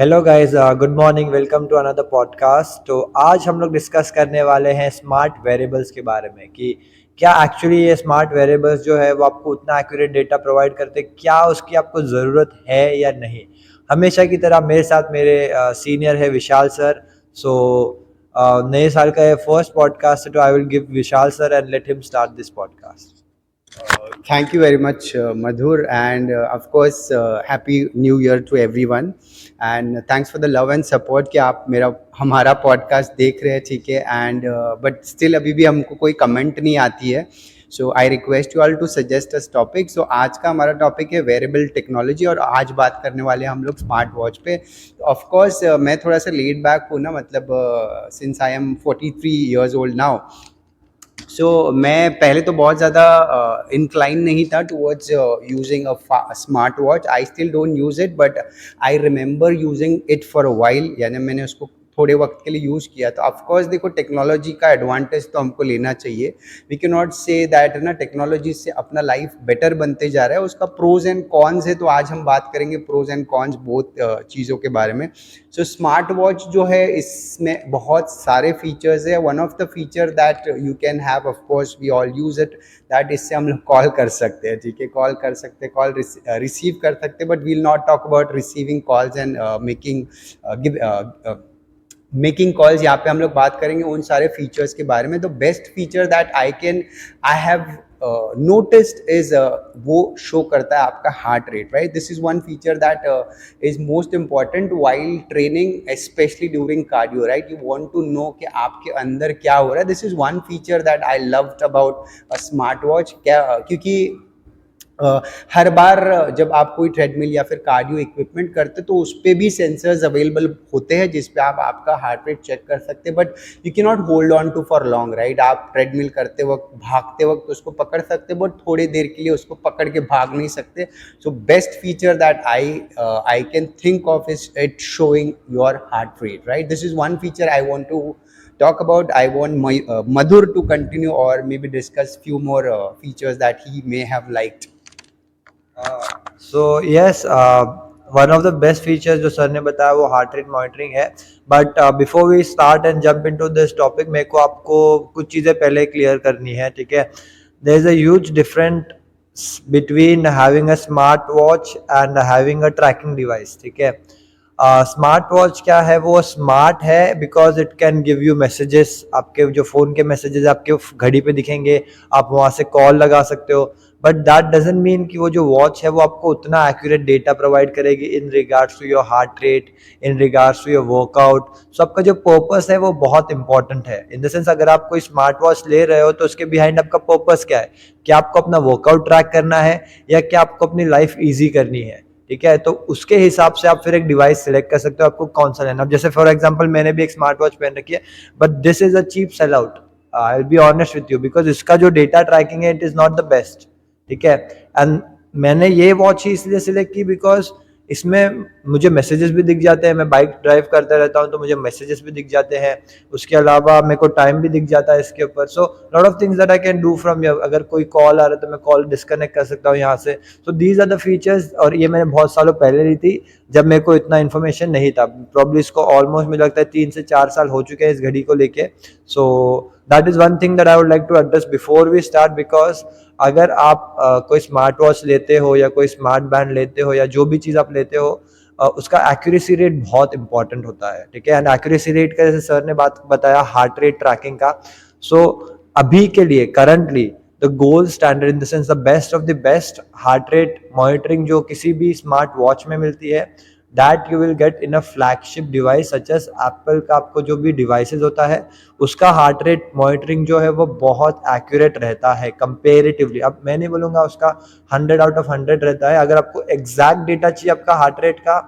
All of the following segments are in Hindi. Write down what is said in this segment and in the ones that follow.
Hello guys, good morning. Welcome to another podcast. तो आज हम लोग डिस्कस करने वाले हैं स्मार्ट वेरिएबल्स के बारे में कि क्या एक्चुअली ये स्मार्ट वेरिएबल्स जो है वो आपको उतना एक्यूरेट डेटा प्रोवाइड करते हैं, क्या उसकी आपको ज़रूरत है या नहीं। हमेशा की तरह मेरे साथ मेरे सीनियर है विशाल सर। सो नए साल का ये फर्स्ट पॉडकास्ट, तो I will give Vishal sir and let him start this podcast. Thank you very much, Madhur, and of course, happy New Year to everyone. And thanks for the love and support कि आप मेरा हमारा पॉडकास्ट देख रहे हैं, ठीक है। एंड बट स्टिल अभी भी हमको कोई कमेंट नहीं आती है। So I request you all to suggest us topic. So आज का हमारा टॉपिक है वेरेबल टेक्नोलॉजी, और आज बात करने वाले हैं हम लोग स्मार्ट वॉच पे। ऑफ कोर्स मैं थोड़ा सा लेट बैक हूँ ना, मतलब since I am 43 years old now. So मैं पहले तो बहुत ज़्यादा इंक्लाइन नहीं था towards using a smart watch. I still don't use it, but I remember using it for a while, यानी मैंने उसको थोड़े वक्त के लिए यूज़ किया। तो ऑफकोर्स देखो, टेक्नोलॉजी का एडवांटेज तो हमको लेना चाहिए। We can not say that ना टेक्नोलॉजी से अपना लाइफ बेटर बनते जा रहा है। उसका प्रोज एंड कॉन्स है, तो आज हम बात करेंगे प्रोज एंड कॉन्स बोथ चीज़ों के बारे में। सो स्मार्ट वॉच जो है, इसमें बहुत सारे फीचर्स है। One of the feature that you can have, of course we all use it, that इससे हम लोग कॉल कर सकते हैं, ठीक है। कॉल कर सकते हैं, कॉल रिसीव कर सकते हैं, but we'll not talk about receiving calls and making calls. यहाँ पे हम लोग बात करेंगे उन सारे फीचर्स के बारे में। The best feature that I have noticed is वो शो करता है आपका heart rate, right. This is one feature that is most important while training, specially during cardio, right. You want to know कि आपके अंदर क्या हो रहा है। This is one feature that I loved about a smart watch. क्या क्योंकि हर बार जब आप कोई ट्रेडमिल या फिर कार्डियो इक्विपमेंट करते तो उस पर भी सेंसर्स अवेलेबल होते हैं जिस पे आप आपका हार्ट रेट चेक कर सकते हैं, but you can not hold on to for long, right. आप ट्रेडमिल करते वक्त, भागते वक्त उसको पकड़ सकते, बट थोड़ी देर के लिए उसको पकड़ के भाग नहीं सकते। So best feature that I can think of is it showing your heart rate, right. This is one feature I want to talk about. I want Madhur to continue or maybe discuss few more features that he may have liked. So yes, one of the best features जो सर ने बताया वो हार्ट रेट मॉनिटरिंग है। But before we start and jump into this topic, मेरे को आपको कुछ चीज़ें पहले क्लियर करनी है, ठीक है। There is a huge difference between having a smart watch and having a tracking device, ठीक है। स्मार्ट वॉच क्या है, वो स्मार्ट है because it can give you messages. आपके जो फ़ोन के मैसेजेस आपके घड़ी पे दिखेंगे, आप वहाँ से कॉल लगा सकते हो। बट दैट डजंट मीन कि वो जो वॉच है वो आपको उतना एक्यूरेट डेटा प्रोवाइड करेगी in regards to your heart rate, in regards to your workout. So आपका जो पर्पस है वो बहुत इंपॉर्टेंट है। इन द सेंस, अगर आप कोई स्मार्ट वॉच ले रहे हो तो उसके बिहाइंड आपका पर्पस क्या है? क्या आपको अपना वर्कआउट ट्रैक करना है या क्या आपको अपनी लाइफ ईजी करनी है, ठीक है। तो उसके हिसाब से आप फिर एक डिवाइस सिलेक्ट कर सकते हो आपको कौन सा लेना। जैसे फॉर एग्जांपल मैंने भी एक स्मार्ट वॉच पहन रखी है, but this is a cheap sell out. I will be honest with you, because इसका जो डेटा ट्रैकिंग है it is not the best, ठीक है। एंड मैंने ये वॉच ही इसलिए सिलेक्ट की बिकॉज इसमें मुझे मैसेजेस भी दिख जाते हैं। मैं बाइक ड्राइव करता रहता हूँ तो मुझे मैसेजेस भी दिख जाते हैं। उसके अलावा मेरे को टाइम भी दिख जाता है इसके ऊपर। So lot of things that I can do from your, अगर कोई कॉल आ रहा है तो मैं कॉल डिस्कनेक्ट कर सकता हूँ यहाँ से। So these are the features, और ये मैंने बहुत सालों पहले ली थी जब मेरे को इतना इन्फॉर्मेशन नहीं था। प्रॉब्ली इसको ऑलमोस्ट मुझे लगता है 3 से 4 साल हो चुके हैं इस घड़ी को लेके। So that is one thing that I would like to address before we start, because अगर आप कोई स्मार्ट वॉच लेते हो या कोई स्मार्ट बैंड लेते हो या जो भी चीज़ आप लेते हो, उसका एक्यूरेसी रेट बहुत इंपॉर्टेंट होता है, ठीक है। एंड एक्यूरेसी रेट का जैसे सर ने बात बताया हार्ट रेट ट्रैकिंग का। सो अभी के लिए currently the gold standard, in the sense the best of the best heart rate monitoring जो किसी भी स्मार्ट वॉच में मिलती है, that you will get in a flagship device such as Apple का। आपको जो भी डिवाइसेज होता है उसका हार्ट रेट मॉनिटरिंग जो है वो बहुत एक्यूरेट रहता है कंपेरेटिवली। अब मैं नहीं बोलूँगा उसका 100 आउट ऑफ 100 रहता है। अगर आपको एग्जैक्ट डेटा चाहिए आपका हार्ट रेट का,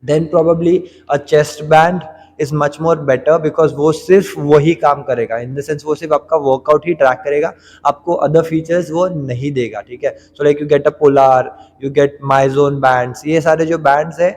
then probably a chest band is much more better, because वो सिर्फ वही काम करेगा। इन द सेंस वो सिर्फ आपका वर्कआउट ही ट्रैक करेगा, आपको अदर फीचर्स वो नहीं देगा, ठीक है। So like you get a polar, you get माइजोन bands, ये सारे जो बैंड्स है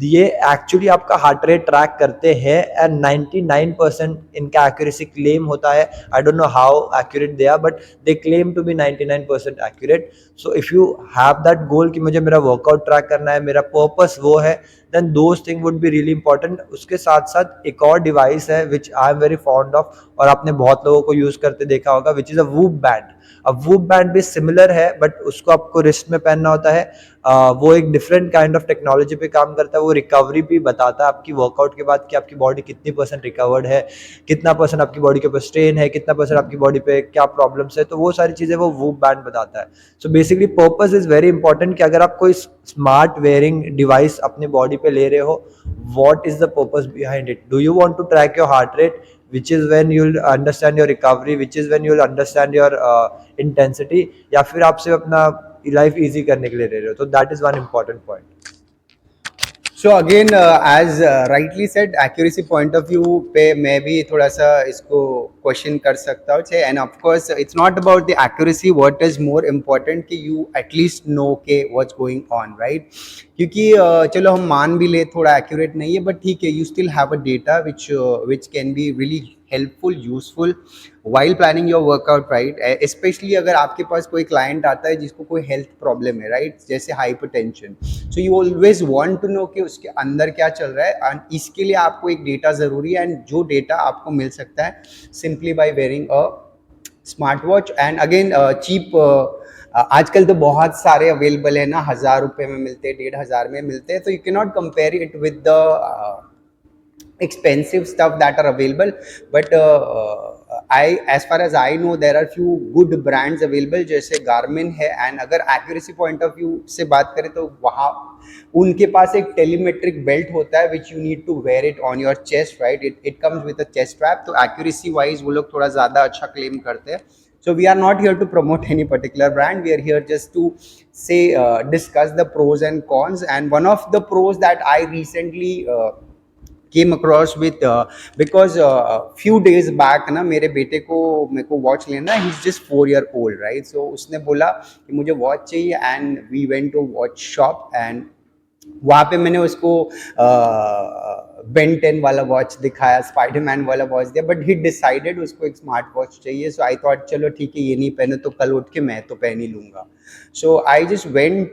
ये एक्चुअली आपका हार्ट रेट ट्रैक करते हैं एंड 99% इनका एक्यूरेसी क्लेम होता है. I don't know how accurate they are but they claim to be 99% accurate. So if you have that goal कि मुझे मेरा वर्कआउट ट्रैक करना है, मेरा पर्पस वो है, then those thing would be really important. उसके साथ साथ एक और डिवाइस है which I am very fond of और आपने बहुत लोगों को यूज करते देखा होगा, which is a whoop band. अब वूप बैंड भी सिमिलर है बट उसको आपको रिस्ट में पहनना होता है. वो एक डिफरेंट काइंड ऑफ टेक्नोलॉजी पे काम करता है. वो रिकवरी भी बताता है आपकी वर्कआउट के बाद कि आपकी बॉडी कितनी परसेंट रिकवर्ड है, कितना परसेंट आपकी बॉडी के ऊपर स्ट्रेन है, कितना परसेंट आपकी बॉडी पे क्या प्रॉब्लम्स है. तो वो सारी चीज़ें वो वूप बैंड बताता है. So basically purpose is very important कि अगर आप कोई स्मार्ट वेयरिंग डिवाइस अपनी बॉडी पे ले रहे हो, what is the purpose behind it. Do you want to track your heart rate, which is when you'll understand your recovery, which is when you'll understand your intensity, या फिर आप सिर्फ अपना लाइफ इजी करने के लिए ले रहे हो. तो that is one important point. So again as rightly said, accuracy point of view पे मैं भी थोड़ा सा इसको क्वेश्चन कर सकता हूँ. End of course it's not about the accuracy, what is more important कि यू एटलीस्ट नो के व्हाट्स गोइंग ऑन, राइट. क्योंकि चलो हम मान भी ले थोड़ा एक्यूरेट नहीं है, बट ठीक है, you still have a data which can be really helpful, useful while planning your workout, right. Specially अगर आपके पास कोई क्लाइंट आता है जिसको कोई हेल्थ प्रॉब्लम है, राइट, जैसे hypertension. So you always want to know कि उसके अंदर क्या चल रहा है, एंड इसके लिए आपको एक डेटा ज़रूरी है. एंड जो डेटा आपको मिल सकता है simply by wearing a smart watch. And again cheap, आजकल तो बहुत सारे अवेलेबल है ना, 1,000 रुपये में मिलते हैं, 1,500 में मिलते हैं. तो you can not compare it with the expensive stuff that are available, but as far as I know, there are few good brands available जैसे Garmin है. एंड अगर accuracy point of view से बात करें तो वहाँ उनके पास एक telemetric belt होता है which you need to wear it on your chest, right. It comes with a chest strap. तो accuracy wise वो लोग थोड़ा ज़्यादा अच्छा claim करते हैं. So we are not here to promote any particular brand. We are here just to say discuss the pros and cons. And one of the pros that I recently came across with because few days back ना मेरे बेटे को मेरे को वॉच लेना है. He is just 4 year old, right. So उसने बोला कि मुझे वॉच चाहिए, and we went to watch shop. And वहाँ पे मैंने उसको बेन 10 वाला वॉच दिखाया, स्पाइडरमैन वाला वॉच दिया, बट ही डिसाइडेड उसको एक स्मार्ट वॉच चाहिए. सो आई थॉट चलो ठीक है, ये नहीं पहने तो कल उठ के मैं तो पहन ही लूँगा. So I just went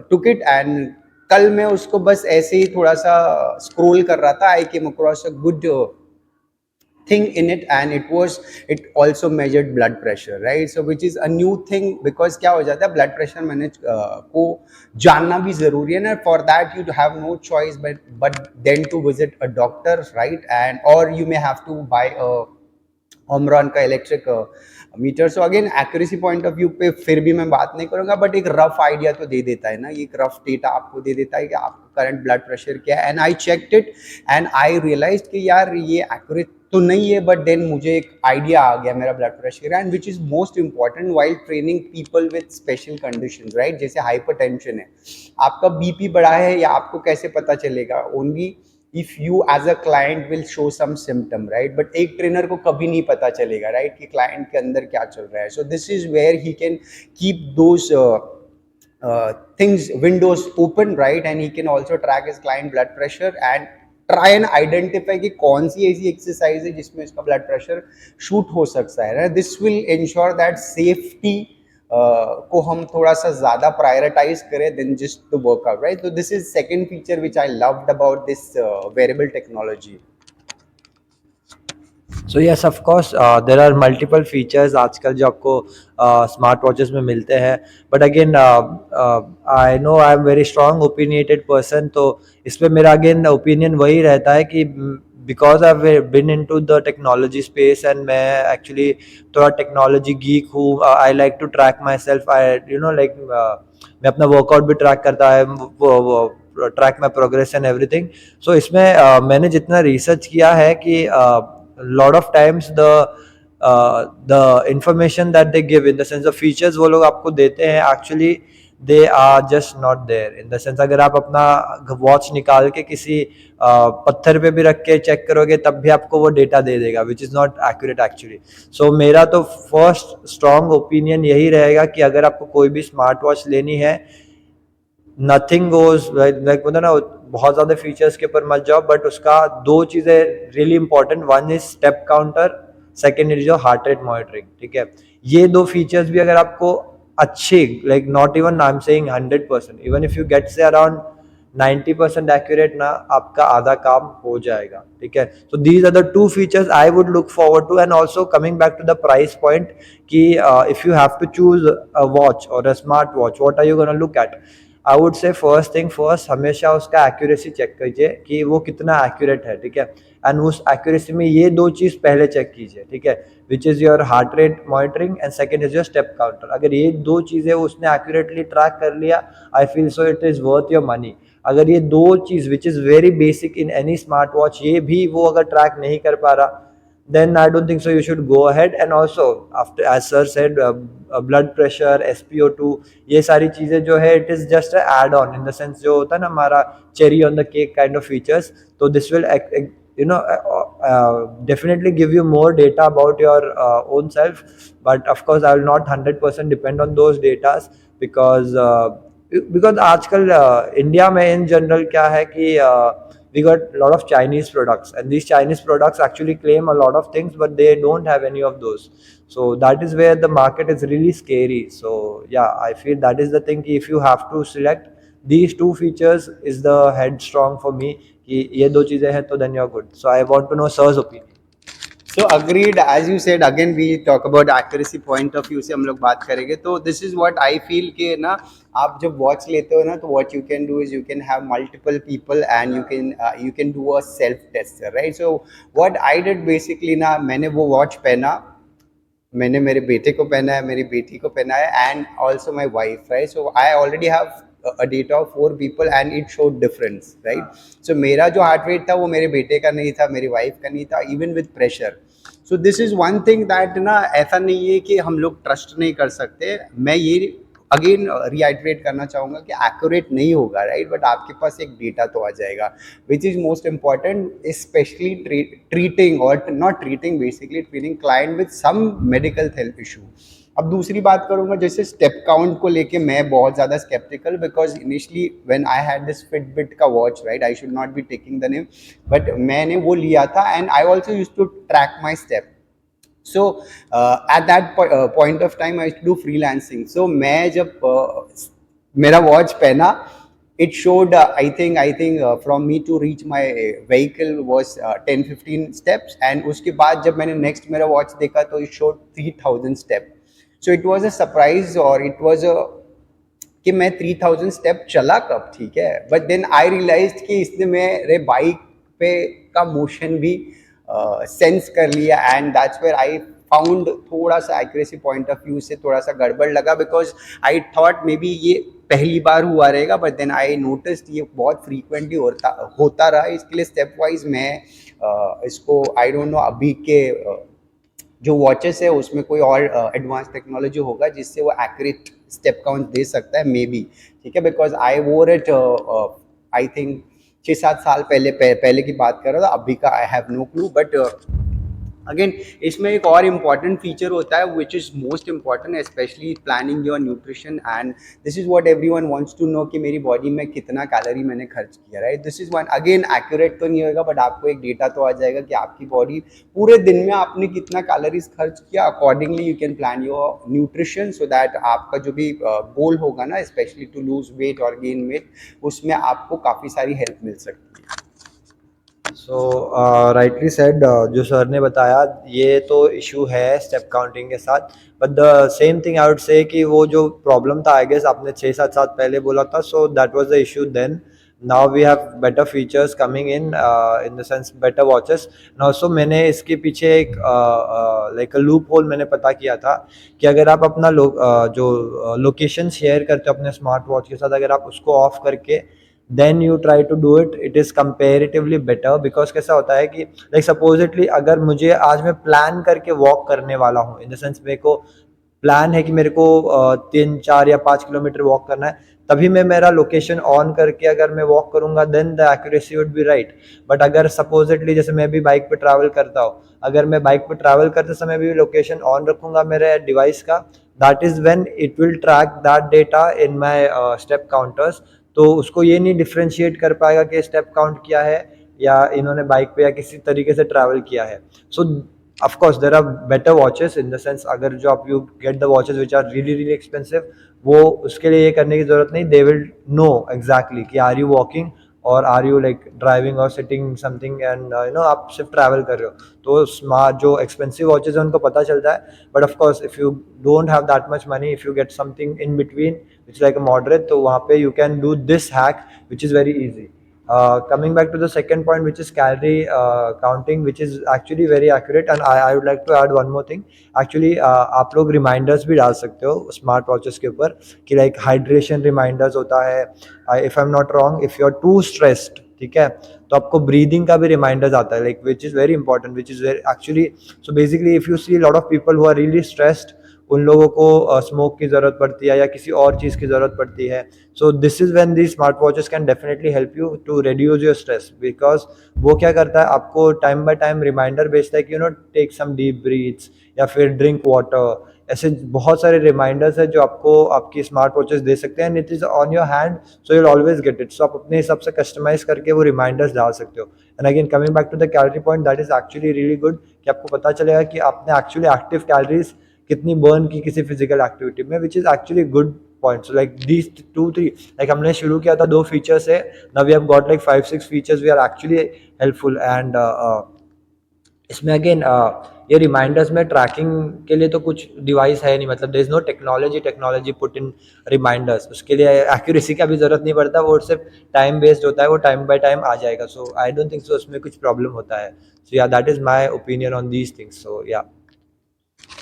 took it. And कल मैं उसको बस ऐसे ही थोड़ा सा स्क्रॉल कर रहा था. I came across a good thing in it, and it also measured blood pressure, right. So which is a new thing, because क्या हो जाता है, blood pressure मैनेज को जानना भी जरूरी है ना. for that you have no choice but then to visit a doctor, right. and or you may have to buy a Omron का electric meter. So again accuracy point of view पे फिर भी मैं बात नहीं करूंगा, बट एक रफ आइडिया तो दे देता है ना, एक रफ डेटा आपको दे देता है कि आपका करंट ब्लड प्रेशर क्या है. And I checked it and I realise कि यार ये एक्यूरेट तो नहीं है, बट देन मुझे एक आइडिया आ गया मेरा blood pressure. And which is most important while training people with special condition, right. जैसे हाइपरटेंशन है, आपका बीपी बढ़ा है या आपको कैसे पता चलेगा, only if you as a client will show some symptom, right. but एक ट्रेनर को कभी नहीं पता चलेगा, right, कि क्लाइंट के अंदर क्या चल रहा है. so this is where he can keep those things, windows open, right. and he can also track his client blood pressure and try and identify कि कौन सी ऐसी एक्सरसाइज है जिसमें इसका ब्लड प्रेशर शूट हो सकता है. This will ensure that safety को हम थोड़ा सा ज़्यादा प्रायोरिटाइज करें then just the workout, right. तो this is second feature which I loved about this wearable technology. So yes of course there are multiple features आजकल जो आपको स्मार्ट वॉचेस में मिलते हैं. But again I know I am very strong opinionated person. तो इस पर मेरा अगेन ओपिनियन वही रहता है कि because I have been into the technology space and मैं एक्चुअली थोड़ा टेक्नोलॉजी गीक हूँ. I like to track myself. I you know like मैं अपना वर्कआउट भी ट्रैक करता है, वो track my progress and everything. So इसमें मैंने जितना रिसर्च किया है कि lot of times the information that they give, in the sense of features वो लोग आपको देते हैं, actually they are just not there. in the sense अगर आप अपना वॉच निकाल के किसी पत्थर पे भी रख के चेक करोगे तब भी आपको वो डेटा दे देगा, which is not accurate actually. so मेरा तो फर्स्ट स्ट्रॉन्ग ओपिनियन यही रहेगा कि अगर आपको कोई भी स्मार्ट वॉच लेनी है, नथिंग गोज लाइक मतलब ना, बहुत ज़्यादा फीचर्स के ऊपर मत जाओ, बट उसका दो चीज़ें really important, one is step counter, second is your heart rate monitoring, ठीक है। ये दो फीचर्स भी अगर आपको अच्छे, like not even I am saying 100%, even if you get say around 90% accurate ना, आपका आधा काम हो जाएगा, ठीक है। So these are the two features I would look forward to. And also coming back to the price point कि if you have to choose a watch और a smart watch, what are you gonna look at? I would say first thing first, हमेशा उसका एक्यूरेसी चेक कीजिए कि वो कितना एक्यूरेट है, ठीक है। एंड उस एक्यूरेसी में ये दो चीज़ पहले चेक कीजिए, ठीक है, which is your heart rate monitoring and second is your step counter. अगर ये दो चीज़ें उसने एक्यूरेटली ट्रैक कर लिया, I feel so it is worth your money. अगर ये दो चीज़ which is very basic in any smart watch, ये भी वो अगर ट्रैक नहीं कर पा रहा, then I don't think so you should go ahead. And also after, as sir said, blood pressure, SpO2, ये सारी चीज़ें जो है it is just a add on, in the sense जो होता है ना हमारा cherry on the cake kind of features. So this will you know definitely give you more data about your own self, but of course I will not 100% depend on those datas, because because आजकल इंडिया में in general क्या है कि we got a lot of Chinese products, and these Chinese products actually claim a lot of things, but they don't have any of those. So that is where the market is really scary. So yeah, I feel that is the thing. If you have to select these two features, is the head strong for me. कि ये दो चीजें हैं तो then you're good. So I want to know sir's opinion. So agreed, as you said, again we talk about accuracy point of view से हम लोग बात करेंगे, तो this is what I feel कि ना आप जब watch लेते हो ना, तो what you can do is you can have multiple people and you can do a self tester, right? So what I did basically ना, मैंने वो watch पहना, मैंने मेरे बेटे को पहना है, मेरी बेटी को पहना है, and also my wife, right? So I already have a data of 4 people and it showed difference, right? So मेरा जो हार्ट रेट था वो मेरे बेटे का नहीं था, मेरी वाइफ का नहीं था, even with pressure. So this is one thing that ना, ऐसा नहीं है कि हम लोग ट्रस्ट नहीं कर सकते। मैं ये अगेन रीआइट्रेट करना चाहूँगा कि एक्यूरेट नहीं होगा, राइट, बट आपके पास एक डेटा तो आ जाएगा, which is most important, specially treating और not treating, basically treating client with some medical health issue. अब दूसरी बात करूँगा, जैसे स्टेप काउंट को लेके मैं बहुत ज़्यादा skeptical, because initially when I had this Fitbit का watch, right, I should not be taking the name, but मैंने वो लिया था and I also use to track my step. So at that point of time I used to do freelancing. So मैं जब मेरा वॉच पहना, it showed I think from me to reach my vehicle was 10-15 steps, and उसके बाद जब मैंने next मेरा वॉच देखा तो it showed 3000 step. So it was a surprise, और it was a कि मैं 3000 स्टेप चला कब, ठीक है, बट देन आई रियलाइज कि इसने मेरे बाइक पे का मोशन भी सेंस कर लिया, and that's where I found थोड़ा सा एक्यूरेसी पॉइंट ऑफ व्यू से थोड़ा सा गड़बड़ लगा, because I thought may be ये पहली बार हुआ रहेगा, बट देन आई नोटिस्ड ये बहुत फ्रीक्वेंटली होता रहा। इसके लिए स्टेप वाइज मैं इसको आई डोंट नो अभी के जो वॉचेस है उसमें कोई और एडवांस टेक्नोलॉजी होगा जिससे वो एक्यूरेट स्टेप काउंट दे सकता है, मे बी, ठीक है, बिकॉज आई वोर इट आई थिंक 6-7 साल पहले की बात कर रहा था, अभी का I have no clue. But again इसमें एक और इम्पॉर्टेंट फीचर होता है which is most important, specially planning your nutrition, and this is what everyone wants to know कि मेरी बॉडी में कितना कैलोरी मैंने खर्च किया, right? This is one, again accurate तो नहीं होगा, बट आपको एक डेटा तो आ जाएगा कि आपकी बॉडी पूरे दिन में आपने कितना कैलोरीज खर्च किया। Accordingly you can plan your nutrition, so that आपका जो भी गोल होगा ना, स्पेशली टू लूज वेट और गेन वेट, उसमें आपको काफ़ी सारी हेल्प मिल सकती है। सो राइटली सेड, जो सर ने बताया ये तो इशू है स्टेप काउंटिंग के साथ, but the same thing I would से कि वो जो प्रॉब्लम था आई गेस आपने 6-7 साल पहले बोला था, so that was the issue then. Now we have better features coming in the sense better watches. Now so मैंने इसके पीछे एक लाइक अ लूप होल मैंने पता किया था कि अगर आप अपना जो लोकेशन शेयर करते हो अपने स्मार्ट वॉच के साथ, अगर आप उसको ऑफ करके then you try to do it, it is comparatively better, because कैसा होता है कि like supposedly अगर मुझे आज मैं प्लान करके वॉक करने वाला हूँ, इन द सेंस मेरे को प्लान है कि मेरे को 3-4 या 5 किलोमीटर वॉक करना है, तभी मैं मेरा लोकेशन ऑन करके अगर मैं वॉक करूंगा then the accuracy would be right. But अगर सपोजिटली जैसे मैं भी बाइक पे ट्रैवल करता हूँ, अगर मैं बाइक पे ट्रैवल करते समय भी लोकेशन ऑन रखूंगा मेरे डिवाइस का, that is when it will track that data in my step counters. तो उसको ये नहीं डिफ्रेंशिएट कर पाएगा कि स्टेप काउंट किया है या इन्होंने बाइक पे या किसी तरीके से ट्रैवल किया है. So of course there are better watches in the sense, अगर जो आप you get the watches which are really really expensive, वो उसके लिए ये करने की जरूरत नहीं. दे विल नो एग्जैक्टली कि आर यू वॉकिंग और आर यू लाइक ड्राइविंग और सिटिंग समथिंग एंड आप सिर्फ ट्रैवल कर रहे हो. तो स्मार्ट जो एक्सपेंसिव वॉचेज है उनको पता चलता है. But of course if you don't have that much money, if you get something in between which like a moderate, तो वहाँ पे you can do this hack which is very easy. Coming back to the second point, which is calorie counting, which is actually very accurate, and I would like to add one more thing. Actually, आप लोग reminders भी डाल सकते हो smart watches के ऊपर कि like hydration reminders होता है. If I'm not wrong, if you're too stressed, ठीक है, तो आपको breathing का भी reminders आता है, like which is very important, which is very actually. So basically, if you see a lot of people who are really stressed, उन लोगों को स्मोक की ज़रूरत पड़ती है या किसी और चीज़ की ज़रूरत पड़ती है. So this is when the smart watches can definitely help you to reduce your stress, because वो क्या करता है, आपको टाइम बाय टाइम रिमाइंडर भेजता है कि टेक सम डीप ब्रीथ्स या फिर ड्रिंक वाटर. ऐसे बहुत सारे रिमाइंडर्स है जो आपको आपकी स्मार्ट वॉचेस दे सकते हैं, and it is on your hand, so you will always get it. So आप अपने हिसाब से कस्टमाइज करके वो रिमाइंडर्स डाल सकते हो. And again coming back to the calorie point, that is actually really good कि आपको पता चलेगा कि आपने एक्चुअली एक्टिव कैलोरीज कितनी बर्न की किसी फिजिकल एक्टिविटी में, which is actually good point. So like these 2-3, like हमने शुरू किया था 2 फीचर्स है, now we have got like 5-6 features we are actually helpful. And इसमें अगेन ये रिमाइंडर्स में ट्रैकिंग के लिए तो कुछ डिवाइस है नहीं, मतलब there is no technology put in reminders. उसके लिए एक्यूरेसी का भी जरूरत नहीं पड़ता, वो सिर्फ टाइम बेस्ड होता है, वो टाइम बाय टाइम आ जाएगा. सो आई डोंट थिंक सो उसमें कुछ प्रॉब्लम होता है. So yeah that is my opinion on these things. So yeah.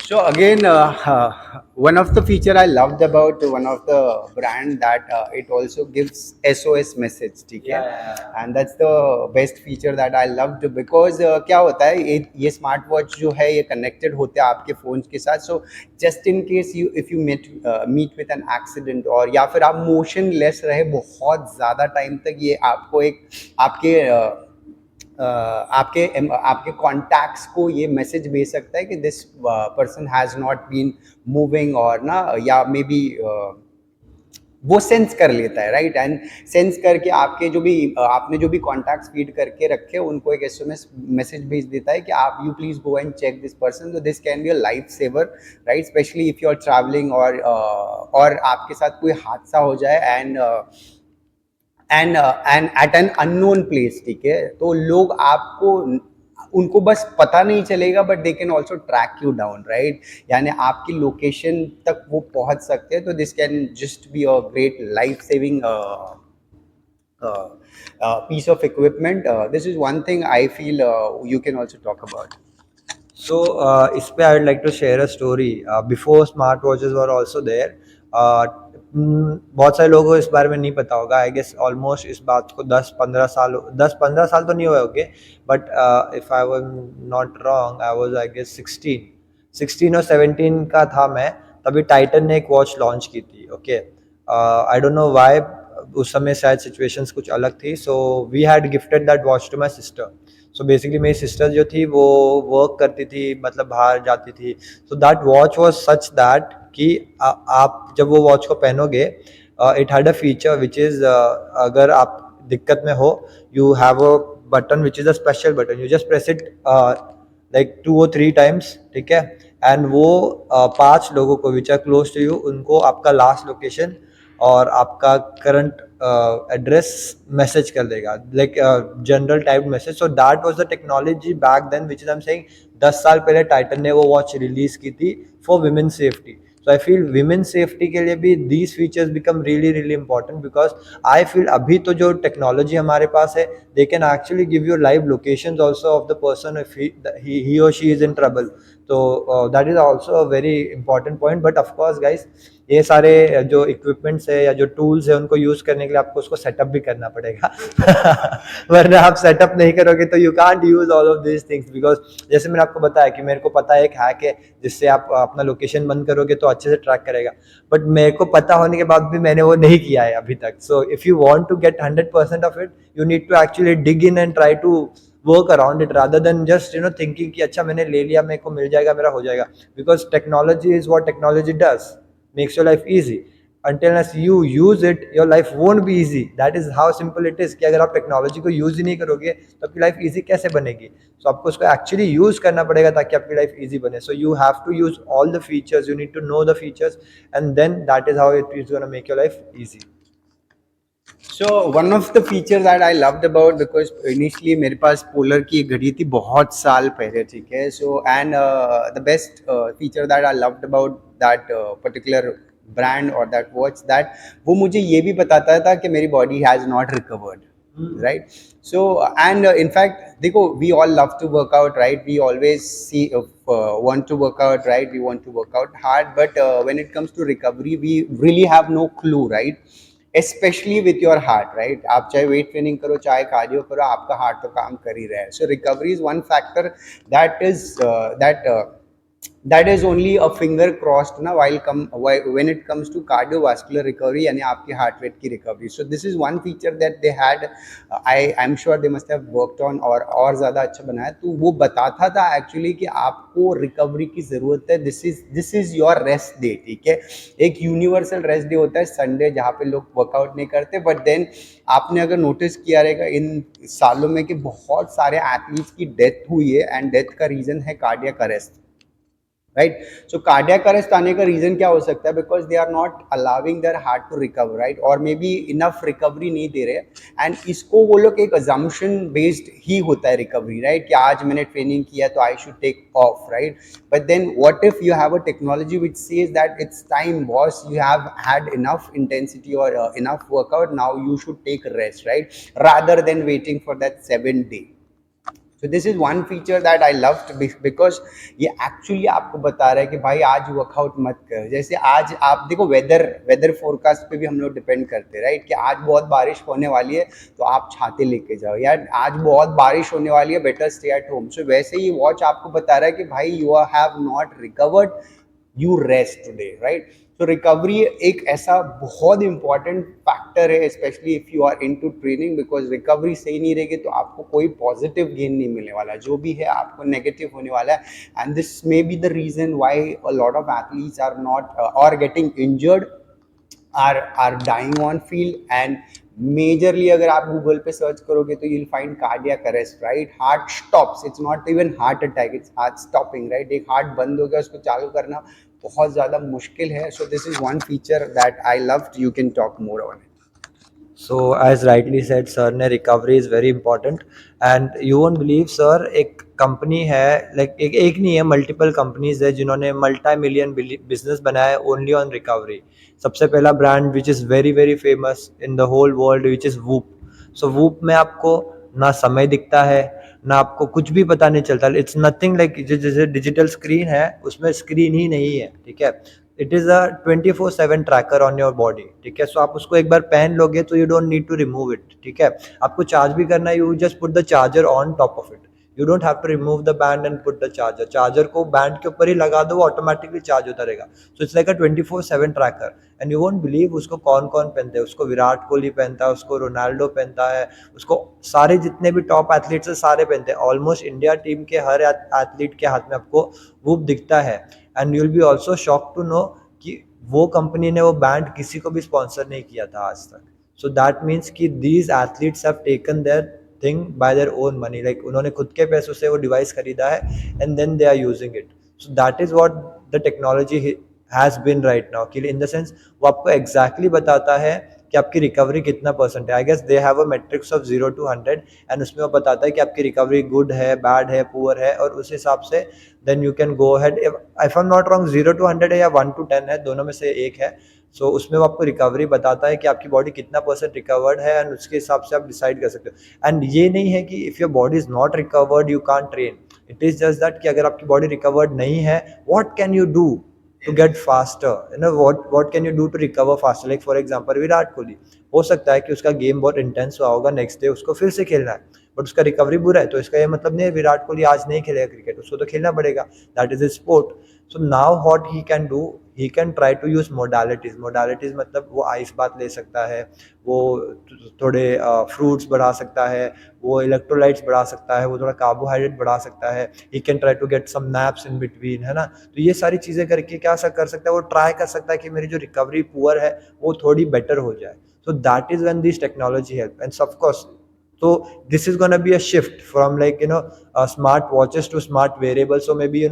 So again, one of the feature I loved about one of the brand that it also gives SOS message, ठीक है, and that's the best feature that I loved because क्या होता है, ये स्मार्ट वॉच जो है ये कनेक्टेड होते हैं आपके फ़ोन के साथ. So just in case you if you meet with an accident और या फिर आप मोशन लेस रहे बहुत ज़्यादा टाइम तक, ये आपको एक आपके आपके कॉन्टैक्ट्स को ये मैसेज भेज सकता है कि this person has not been moving, और ना या मे बी वो सेंस कर लेता है, राइट. एंड सेंस करके आपके जो भी आपने जो भी कॉन्टैक्ट्स फीड करके रखे उनको एक एसएमएस मैसेज भेज देता है कि आप you please go and check this person. तो this can be a life saver, right, specially if you are travelling और आपके साथ कोई हादसा हो जाए and at an unknown place, ठीक है, तो लोग आपको उनको बस पता नहीं चलेगा but they can also track you down, right. यानी आपकी लोकेशन तक वो पहुंच सकते हैं. तो this can just be a great life saving piece of equipment. This is one thing I feel you can also talk about. So इस पे I would like to share a story. Before smart watches were also there. बहुत सारे लोगों को इस बारे में नहीं पता होगा. आई गेस ऑलमोस्ट इस बात को 10-15 साल तो नहीं हुए होंगे, but if I was not wrong I was I guess 16 और 17 का था मैं, तभी टाइटन ने एक वॉच लॉन्च की थी. Okay, I don't know why, उस समय शायद सिचुएशंस कुछ अलग थी. So we had gifted that watch to my sister. So basically मेरी सिस्टर जो थी वो वर्क करती थी, मतलब बाहर जाती थी. So that watch was such that कि आप जब वो वॉच को पहनोगे, it had a feature which is, अगर आप दिक्कत में हो, you have a button which is a special button, you just press it like 2 or 3 times, ठीक है, एंड वो 5 लोगों को which are close to you, उनको आपका लास्ट लोकेशन और आपका करंट एड्रेस मैसेज कर देगा, like general type message. So that was the technology back then which is I am saying. 10 साल पहले टाइटन ने वो वॉच रिलीज की थी for women safety. So I feel women safety के लिए भी these features become really really important, because I feel अभी तो जो टेक्नोलॉजी हमारे पास है, they can actually give you live locations also of the person if he और शी इज इन ट्रबल. तो that is also a very important point. But of course guys, ये सारे जो इक्विपमेंट्स है या जो टूल्स है उनको यूज करने के लिए आपको उसको सेटअप भी करना पड़ेगा. वरना आप सेटअप नहीं करोगे तो you can't use all of this things, because जैसे मैंने आपको बताया कि मेरे को पता है एक हैक है जिससे आप अपना लोकेशन बंद करोगे तो अच्छे से ट्रैक करेगा, बट मेरे को पता होने के बाद भी मैंने वो नहीं किया है अभी तक. So if you want to get 100% of it, you need to actually dig in and try to work around it rather than just thinking कि अच्छा मैंने ले लिया, मेरे को मिल जाएगा, मेरा हो जाएगा. Because technology is what technology does, makes your life easy. until unless you use it, your life won't be easy. That is how simple it is कि अगर आप टेक्नोलॉजी को यूज ही नहीं करोगे तो आपकी लाइफ इजी कैसे बनेगी. सो आपको उसको एक्चुअली यूज करना पड़ेगा ताकि आपकी लाइफ इजी बने. So you have to use all the features, you need to know the features, and then that is how it is gonna make your life easy. So one of the features that I loved about, because initially मेरे पास पोलर की एक घड़ी थी बहुत साल पहले, ठीक है. So and the best feature that I loved about that particular brand or that watch, that वो मुझे ये भी बताता था कि मेरी body has not recovered, right? So and in fact देखो, we all love to work out, right? We always see want to work out, right? We want to work out hard, but when it comes to recovery, we really have no clue, right? Specially with your heart, right? आप चाहे वेट ट्रेनिंग करो, चाहे कार्डियो करो, आपका हार्ट तो काम कर ही रहा है. So recovery is one factor that is that is only a finger crossed na when it comes to cardiovascular recovery यानी आपके heart rate की recovery. So this is one feature that they had. I'm sure they must have worked on और ज़्यादा अच्छा बनाया. तो वो बताता था actually कि आपको recovery की ज़रूरत है. This is your rest day, ठीक है. एक universal rest day होता है Sunday, जहाँ पे लोग workout नहीं करते. But then आपने अगर notice किया रहेगा इन सालों में कि बहुत सारे athletes की death हुई है, and death का reason है cardiac arrest, right? So cardiac arrest आने का रीजन क्या हो सकता है? Because they are not allowing their heart to recover, right? और मे बी इनफ रिकवरी नहीं दे रहे. एंड इसको वो लोग एक अजम्पशन बेस्ड ही होता है रिकवरी, राइट? कि आज मैंने ट्रेनिंग किया तो I should take off, right? But then what if you have a technology which says that it's time boss, you have had enough intensity और enough workout, now you should take rest, right? Rather than waiting for that 7 day. So this is one feature that I loved because ये actually आपको बता रहा है कि भाई आज वर्कआउट मत कर. जैसे आज आप देखो, वेदर फोरकास्ट पे भी हम लोग डिपेंड करते हैं, राइट? कि आज बहुत बारिश होने वाली है तो आप छाते लेके जाओ, यार आज बहुत बारिश होने वाली है, better stay at home. So वैसे ही वॉच आपको बता रहा है कि भाई you have not recovered, you rest today, right? तो रिकवरी एक ऐसा बहुत इंपॉर्टेंट फैक्टर है, specially if you are into training, because recovery सही नहीं रहेगी तो आपको कोई पॉजिटिव गेन नहीं मिलने वाला, जो भी है आपको नेगेटिव होने वाला है. And this may be the reason why a lot of athletes are not और getting injured, are dying on field. And majorly अगर आप गूगल पे सर्च करोगे तो you'll find cardiac arrest, right? Heart stops. It's not even heart attack, it's heart stopping, right? एक हार्ट बंद हो गया, उसको चालू करना बहुत ज़्यादा मुश्किल है. So this is one feature that I loved. You can talk more on it. So as rightly said sir ने, recovery is very important and you won't believe sir, एक कंपनी है, like एक नहीं है, मल्टीपल कंपनीज है जिन्होंने मल्टी मिलियन बिजनेस बनाया है ओनली ऑन रिकवरी. सबसे पहला brand which is very very famous in the whole world which is Whoop. So Whoop में आपको ना समय दिखता है, ना आपको कुछ भी पता नहीं चलता. इट्स नथिंग लाइक जैसे डिजिटल स्क्रीन है, उसमें स्क्रीन ही नहीं है, ठीक है. It is a 24/7 tracker on your body, ठीक है. सो आप उसको एक बार पहन लोगे तो you don't need to remove it, ठीक है. आपको चार्ज भी करना है, you just put the charger on top of it. You don't have to remove the band and put the charger. Charger को बैंड के ऊपर ही लगा दो, वो ऑटोमेटिकली चार्ज होता रहेगा. So it's like a 24/7 tracker. And you won't believe उसको कौन कौन पहनते हैं. उसको विराट कोहली पहनता है, उसको रोनाल्डो पहनता है, उसको सारे जितने भी टॉप एथलीट्स हैं सारे पहनते हैं. ऑलमोस्ट इंडिया टीम के हर एथलीट के हाथ में आपको वूप दिखता है. And you will be also shock to know कि वो कंपनी ने वो बैंड किसी को भी स्पॉन्सर नहीं किया था आज तक. सो दैट मीन्स कि these athletes have taken their thing by their own money, like उन्होंने खुद के पैसों से वो डिवाइस खरीदा है and then they are using it. So that is what the technology has been right now, कि इन द सेंस वो आपको एग्जैक्टली बताता है कि आपकी रिकवरी कितना परसेंट है. I guess they have a matrix of 0 to 100 and उसमें वो बताता है कि आपकी रिकवरी गुड है, बैड है, पुअर है, और उस हिसाब से then you can go ahead. If I am not wrong 0 to 100 है या 1 to 10 है, दोनों में से एक है. सो उसमें वो आपको रिकवरी बताता है कि आपकी बॉडी कितना परसेंट रिकवर्ड है एंड उसके हिसाब से आप डिसाइड कर सकते हो. एंड ये नहीं है कि if your body is not recovered you can't train. It is just that कि अगर आपकी बॉडी रिकवर्ड नहीं है, what can you do to get faster, you know, what can you do to recover faster. Like for example Virat Kohli, हो सकता है कि उसका गेम बहुत इंटेंस हुआ होगा, नेक्स्ट डे उसको फिर से खेलना है, बट उसका रिकवरी बुरा है, तो इसका ये मतलब नहीं है विराट कोहली आज नहीं खेलेगा क्रिकेट, उसको तो खेलना पड़ेगा, that is a sport. So now what he can do, he can try to use modalities मतलब वो आइस बात ले सकता है, वो थोड़े फ्रूट्स बढ़ा सकता है, वो इलेक्ट्रोलाइट्स बढ़ा सकता है, वो थोड़ा कार्बोहाइड्रेट बढ़ा सकता है, he can try to get some naps in between, है ना। तो ये सारी चीज़ें करके क्या सा कर सकता है, वो ट्राई कर सकता है कि मेरी जो रिकवरी पुअर है वो थोड़ी बेटर हो जाए। सो that is when this technology help end of course, so this is going to be a shift from like smart watches to smart wearables, so maybe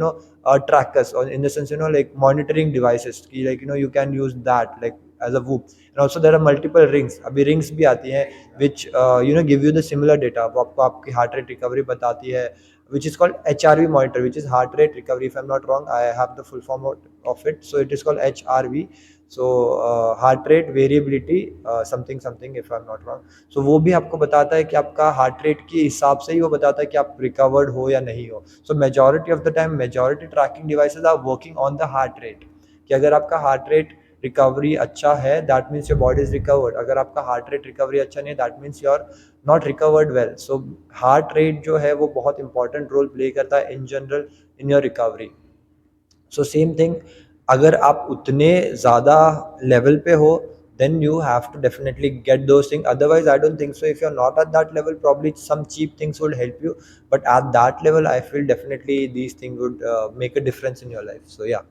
trackers, or in the sense like monitoring devices ki, like you can use that like as a Whoop. And also there are multiple rings, अभी rings भी आती हैं which give you the similar data, वो आपको आपकी heart rate recovery बताती है, which is called HRV monitor, which is heart rate recovery, if I'm not wrong. I have the full form of it, so it is called HRV. So heart rate variability something something, if I'm not wrong. So वो भी आपको बताता है कि आपका हार्ट रेट के हिसाब से ही वो बताता है कि आप रिकवर्ड हो या नहीं हो। So majority of the time majority tracking devices are working on the heart rate, कि अगर आपका हार्ट रेट रिकवरी अच्छा है that means your body is recovered, अगर आपका हार्ट रेट रिकवरी अच्छा नहीं है that means you are not recovered well. So heart rate जो है वो बहुत इंपॉर्टेंट रोल प्ले करता है in general in your recovery. So same thing, अगर आप उतने ज़्यादा लेवल पे हो then you have to definitely get those things, otherwise I don't think so. If you're not at that level, probably some cheap things would help you, but at that level I feel definitely these things would make a difference in your life. So yeah.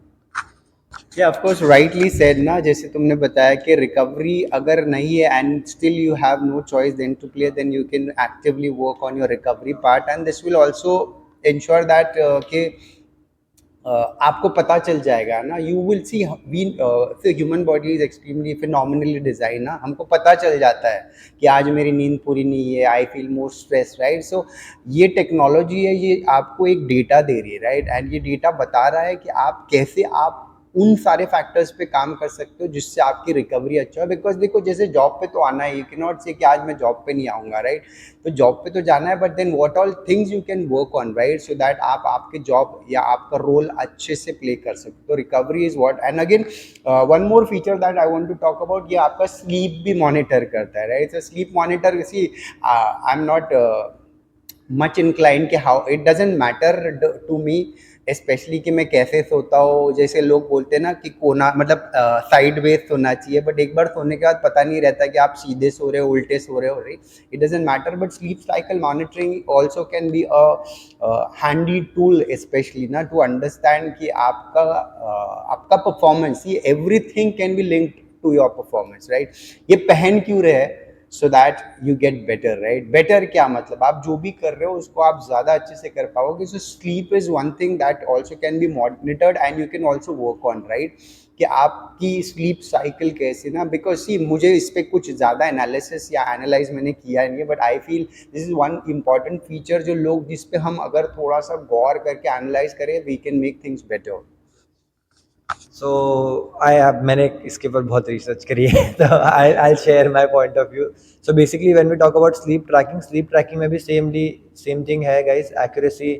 या ऑफ कोर्स राइटली सेड ना, जैसे तुमने बताया कि रिकवरी अगर नहीं है and still you have no choice then to play, then you can actively work on your recovery part and this will also ensure that कि आपको पता चल जाएगा ना, you will see we human body is extremely phenomenally design ना, हमको पता चल जाता है कि आज मेरी नींद पूरी नहीं है, I feel more stress, right. So ये टेक्नोलॉजी है, ये आपको एक डेटा दे रही है, राइट, एंड ये डेटा बता रहा है कि आप कैसे आप उन सारे फैक्टर्स पे काम कर सकते हो जिससे आपकी रिकवरी अच्छा हो। बिकॉज देखो, जैसे जॉब पे तो आना है, यू कैन नॉट से कि आज मैं जॉब पे नहीं आऊँगा, राइट। तो जॉब पे तो जाना है, but then what all things you can work on, right, so that आप आपके जॉब या आपका रोल अच्छे से प्ले कर सकते हो। तो recovery is what, and again one more feature that I want to talk about, ये आपका स्लीप भी मॉनिटर करता है, right. So sleep monitor, see I am not much incline कि how it doesn't matter to me specially कि मैं कैसे सोता हूँ। जैसे लोग बोलते हैं ना कि कोना मतलब साइड वेज सोना चाहिए, बट एक बार सोने के बाद पता नहीं रहता कि आप सीधे सो रहे हो उल्टे सो रहे हो, right. It doesn't matter, but sleep cycle monitoring also can be a handy tool specially ना टू अंडरस्टैंड कि आपका परफॉर्मेंस, ये everything can be linked to your performance, right. ये पहन क्यों रहे, so that you get better, right. Better क्या मतलब, आप जो भी कर रहे हो उसको आप ज़्यादा अच्छे से कर पाओगे। So sleep is one thing that also can B monitored and you can also work on, right, कि आपकी स्लीप साइकिल कैसे ना। बिकॉज सी, मुझे इस पर कुछ ज़्यादा एनालिसिस या एनालाइज मैंने किया नहीं है, but I feel this is one important feature जो लोग, जिस पे हम अगर थोड़ा सा गौर करके एनालाइज करें, we can make things better. So मैंने इसके ऊपर बहुत रिसर्च करी है तो I share my point of view. So basically when we talk about sleep tracking में भी सेम थिंग है गाइस, एक्यूरेसी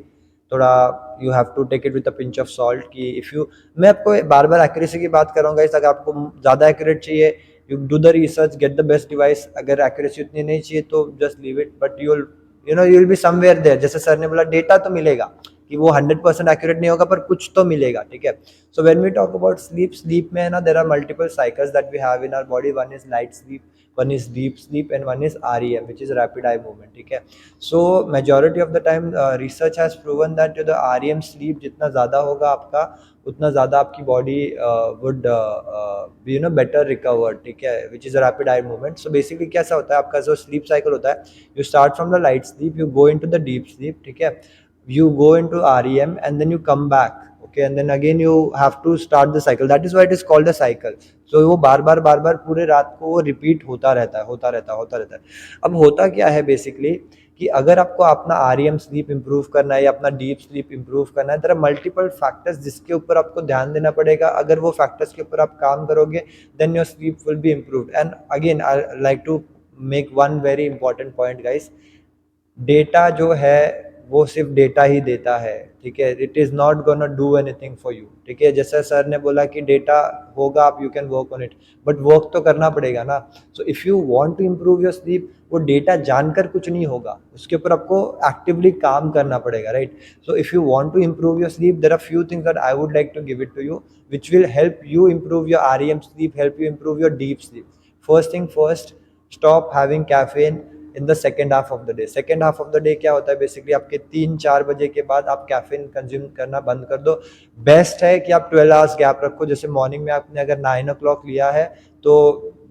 थोड़ा you have to take it with a pinch of salt कि इफ़ यू, मैं आपको बार बार एक्यूरेसी की बात कर रहा हूँ गाइस, अगर आपको ज़्यादा एक्यूरेट चाहिए you do the research, get the best device, अगर एक्यूरेसी उतनी नहीं चाहिए तो just leave it, but you will be somewhere there, जैसे सर ने बोला डेटा तो मिलेगा कि वो 100% एक्यूरेट नहीं होगा पर कुछ तो मिलेगा, ठीक है। So when we talk about sleep में है ना, there are multiple cycles that we have in our body, one is light sleep, one is deep sleep and one is REM which is rapid eye movement, ठीक है। So majority of the time research has proven that the REM sleep जितना ज़्यादा होगा आपका, उतना ज़्यादा आपकी body would be better recovered, ठीक है, which is rapid eye movement. So basically कैसा होता है आपका जो स्लीप साइकिल होता है, you start from the light sleep, you go into the deep sleep, ठीक है, you go into REM and then you come back, okay, and then again you have to start the cycle, that is why it is called a cycle. So वो बार बार पूरे रात को वो रिपीट होता रहता है। अब होता क्या है बेसिकली कि अगर आपको अपना REM स्लीप इंप्रूव करना है या अपना डीप स्लीप इंप्रूव करना है, देयर आर मल्टीपल फैक्टर्स जिसके ऊपर आपको ध्यान देना पड़ेगा। अगर वो फैक्टर्स के ऊपर आप काम करोगे then your sleep will be improved. And again I like to make one very important point guys, data जो है वो सिर्फ डेटा ही देता है, ठीक है, it is not gonna do anything for you, ठीक है। जैसे सर ने बोला कि डेटा होगा, आप you can work on it, but work तो करना पड़ेगा ना। So if you want to improve your sleep, वो डेटा जानकर कुछ नहीं होगा, उसके ऊपर आपको एक्टिवली काम करना पड़ेगा, right. So if you want to improve your sleep, there are few things that I would like to give it to you, which will help you improve your REM sleep, help you improve your deep sleep. First thing first, stop having caffeine in the second half of the day. Second half of the day क्या होता है, बेसिकली आपके 3-4 बजे के बाद आप कैफीन कंज्यूम करना बंद कर दो। बेस्ट है कि आप 12 आवर्स गैप रखो, जैसे मॉर्निंग में आपने अगर 9 o'clock लिया है तो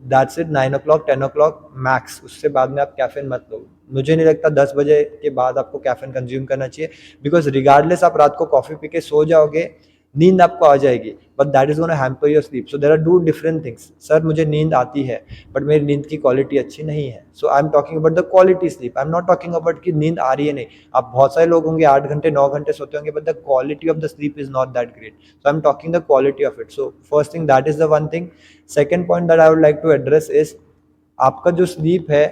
that's it, 9 o'clock 10 o'clock max, उससे बाद में आप कैफीन मत लो। मुझे नहीं लगता 10 बजे के बाद आपको कैफीन कंज्यूम करना चाहिए, बिकॉज रिगार्डलेस आप रात को कॉफ़ी पी के सो जाओगे, नींद आपको आ जाएगी, but that is gonna hamper your sleep. So there are two different things. Sir मुझे नींद आती है बट मेरी नींद की क्वालिटी अच्छी नहीं है, so I am talking about the quality sleep, I am not talking about कि नींद आ रही है नहीं। आप बहुत सारे लोग होंगे 8 घंटे 9 घंटे सोते होंगे, but the quality of the sleep is not that great. So I am talking the quality of it. So first thing that is the one thing. Second point that I would like to address is, आपका जो स्लीप है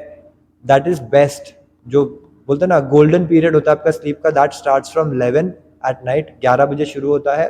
दैट इज बेस्ट, जो बोलते हैं ना गोल्डन पीरियड होता है आपका स्लीप का, that starts from 11 at night, 11 बजे शुरू होता है,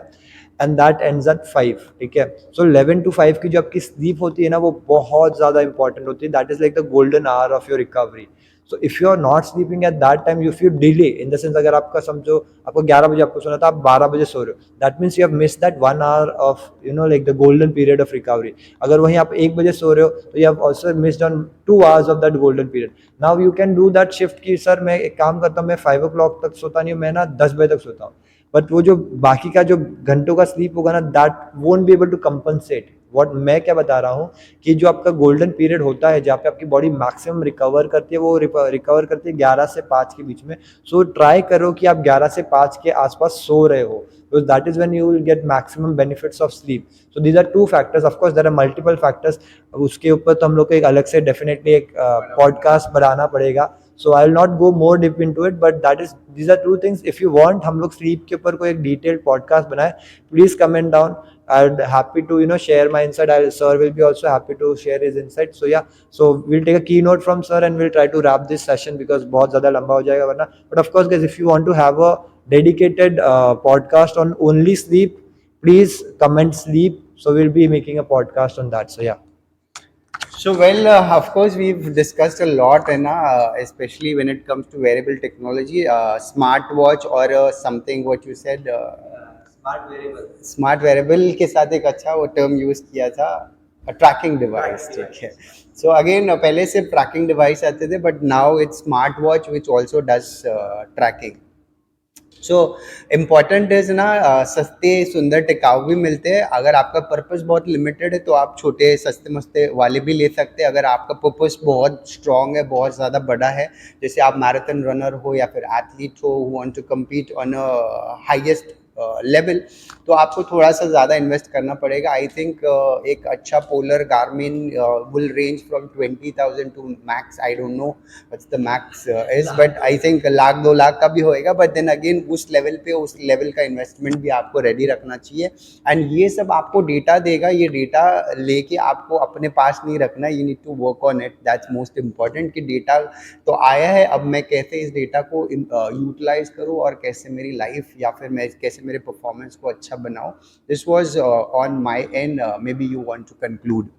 एंड दैट एंड्स एट 5, ठीक है। सो 11 to 5 की जो आपकी स्लीप होती है ना, वो बहुत ज़्यादा इंपॉर्टेंट होती है, that is like the golden hour of your recovery. So if you are not sleeping at that time, if you delay in the sense, अगर आपका समझो आपको 11 बजे आपको सोना था, आप 12 बजे सो रहे हो, that means you have miss that 1 hour of like the golden period of recovery. अगर वहीं आप 1 बजे सो रहे हो तो you have also missed on 2 hours of that golden period. Now you can do that shift कि सर मैं एक काम करता हूँ, मैं 5 o'clock तक सोता नहीं हूँ, मैं ना 10 बजे तक सोता हूँ, बट वो जो बाकी का जो घंटों का स्लीप होगा ना, that won't be able to compensate what मैं क्या बता रहा हूँ, कि जो आपका गोल्डन पीरियड होता है जहाँ पे आपकी बॉडी मैक्सिमम रिकवर करती है, वो रिकवर करती है 11 से 5 के बीच में। सो ट्राई करो कि आप 11 से 5 के आसपास सो रहे हो, because that is when you will get maximum benefits of sleep. So these are two factors, of course there are multiple factors, उसके ऊपर तो हम लोग को एक अलग से डेफिनेटली एक पॉडकास्ट बनाना पड़ेगा। So I will not go more deep into it, but that is, these are two things. If you want हम लोग स्लीप के ऊपर कोई एक डिटेल्ड पॉडकास्ट बनाए, please comment down. I'd happy to share my insight. Sir will be also happy to share his insight. So yeah, so we'll take a keynote from sir and we'll try to wrap this session because बहुत ज़्यादा लंबा हो जाएगा वरना। But of course guys, if you want to have a dedicated podcast on only sleep, please comment sleep, so we'll be making a podcast on that. So yeah. So well, of course, we've discussed a lot, and especially when it comes to wearable technology, smartwatch or something what you said, Smart variable. Smart wearable के साथ एक अच्छा वो टर्म यूज़ किया था, ट्रैकिंग डिवाइस, ठीक है। सो अगेन पहले से ट्रैकिंग डिवाइस आते थे, but now it's smart watch which also does tracking. So important is ना, सस्ते सुंदर टिकाऊ भी मिलते हैं। अगर आपका पर्पस बहुत लिमिटेड है तो आप छोटे सस्ते मस्ते वाले भी ले सकते हैं। अगर आपका पर्पस बहुत स्ट्रॉन्ग है, बहुत ज़्यादा बड़ा है, जैसे आप मैराथन रनर हो या फिर एथलीट हो who want to compete on highest level, तो आपको थोड़ा सा ज़्यादा इन्वेस्ट करना पड़ेगा। आई थिंक एक अच्छा Polar Garmin will range from 20,000 to max, I don't know what's the max is, but I think 1,00,000-2,00,000 का भी होएगा। बट देन अगेन उस लेवल पे, उस लेवल का इन्वेस्टमेंट भी आपको रेडी रखना चाहिए। एंड ये सब आपको डेटा देगा, ये डेटा लेके आपको अपने पास नहीं रखना, you need to work on it, that's most important. कि डेटा तो आया है, अब मैं कैसे इस डेटा को यूटिलाइज करूँ और कैसे मेरी लाइफ या फिर मैं कैसे मेरे परफॉर्मेंस को अच्छा बनाऊं। This was on my end, maybe you want to conclude.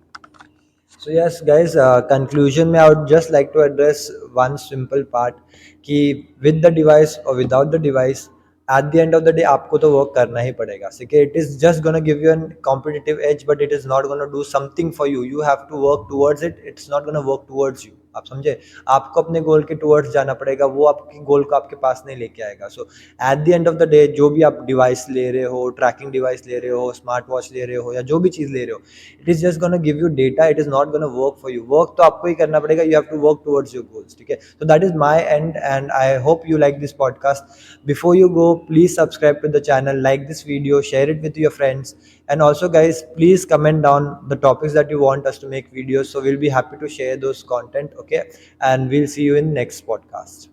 So yes guys, conclusion में I would just like to address one simple part कि with the device or without the device, at the end of the day आपको तो वर्क करना ही पड़ेगा, ठीक है। It is just gonna give you an competitive edge, but it is not gonna do something for you. You have to work towards it. It's not gonna work towards you. आप समझे, आपको अपने गोल के टुवर्ड्स जाना पड़ेगा, वो आपकी गोल को आपके पास नहीं लेके आएगा। So at the end of the day, जो भी आप डिवाइस ले रहे हो, ट्रैकिंग डिवाइस ले रहे हो, स्मार्ट वॉच ले रहे हो या जो भी चीज़ ले रहे हो, it is just gonna give you data, it is not gonna work for you. Work तो आपको ही करना पड़ेगा, you have to work towards your goals, ठीक है। तो that is my end and I hope you like this podcast. Before you go, please subscribe to the channel, like this video, share it with your friends, and also guys, please comment down the topics that you want us to make videos, so we'll be happy to share those content, okay, and we'll see you in next podcast.